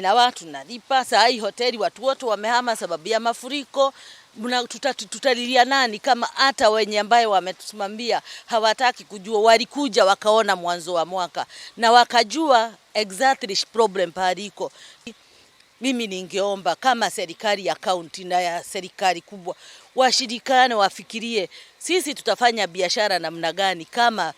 na watu nalipa. Saa hii hoteli watu wote wamehama sababu ya mafuriko. Tutalilia nani kama hata wenye ambayo wametusimamia hawataki kujua? Walikuja wakaona mwanzo wa mwaka na wakajua exactly problem pariko. Mimi ningeomba kama serikali ya kaunti na ya serikali kubwa washirikane, wafikirie sisi tutafanya biashara namna gani kama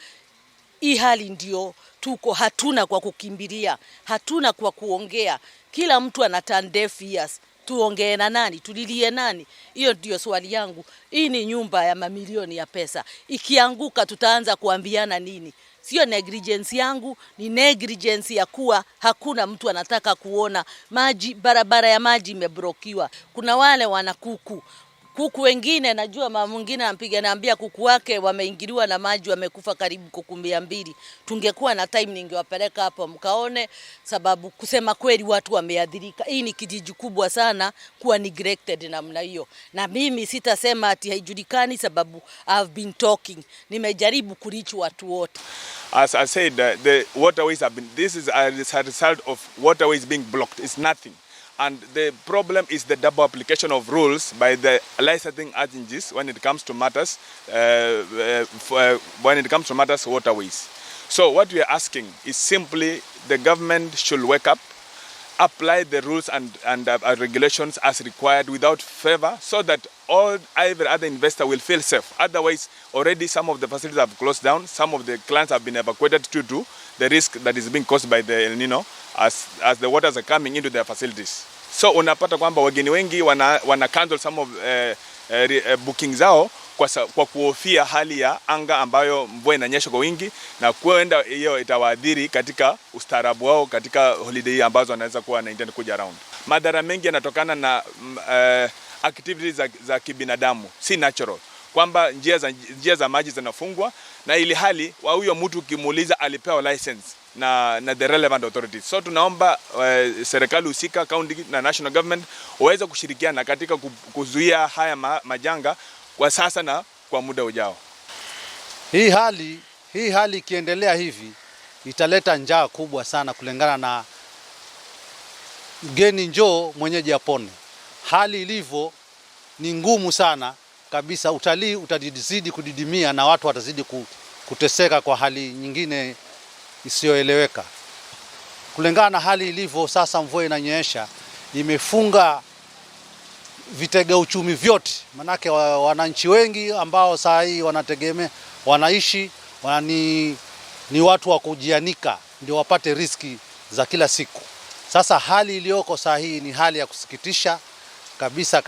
hii hali ndio tuko, hatuna kwa kukimbilia, hatuna kwa kuongea. Kila mtu ana turn deaf ears. Tuongee na nani? Tulilie nani? Hiyo ndio swali yangu. Hii ni nyumba ya mamilioni ya pesa. Ikianguka tutaanza kuambiana nini? Sio negligence yangu, ni negligence ya kuwa hakuna mtu anataka kuona maji, barabara ya maji imeblokiwa. Kuna wale wana kuku wengine, najua mama mwingine ananiambia kuku wake wameingiliwa na maji, wamekufa karibu kuku 200. Tungekuwa na time ningewapeleka hapo mkaone, sababu kusema kweli watu wameadhirika. Hii ni kijiji kubwa sana kuwa neglected namna hiyo. Na mimi sitasema ati haijulikani sababu I've been talking. Nimejaribu kureach watu wote. As I said, the waterways have been, this is a result of waterways being blocked. It's nothing. And the problem is the double application of rules by the licensing agencies when it comes to matters, waterways. So what we are asking is simply the government should wake up, apply the rules and regulations as required without favor, so that every other investor will feel safe. Otherwise, already some of the facilities have closed down. Some of the clients have been evacuated due to the risk that is being caused by the El Nino as the waters are coming into their facilities. So unapata kwamba wageni wengi wana cancel some of bookings zao kwa kuhofia hali ya anga ambayo mvua inanyesha kwa wingi, na kuenda hiyo itawaadhiri katika ustaarabu wao katika holiday ambazo wanaweza kuwa na intend kuja around. Madhara mengi yanatokana na activities za kibinadamu, si natural, kwamba njia za maji zinafungwa, na ili hali wa huyo mtu ukimuuliza alipewa license na the relevant authorities. So tunaomba serikali husika, county na national government waweze kushirikiana katika kuzuia haya majanga kwa sasa na kwa muda ujao. Hii hali ikiendelea hivi italeta njaa kubwa sana, kulingana na mgeni njoo mwenyeji apone. Hali ilivyo ni ngumu sana kabisa. Utalii utazidi kudidimia na watu watazidi kuteseka kwa hali nyingine isiyoeleweka. Kulingana na hali ilivyo sasa, mvua inanyesha, imefunga vitega uchumi vyote. Manake wananchi wengi ambao saa hii wanategemea wanaishi ni watu wa kujianika ndio wapate riski za kila siku. Sasa hali iliyoko saa hii ni hali ya kusikitisha kabisa.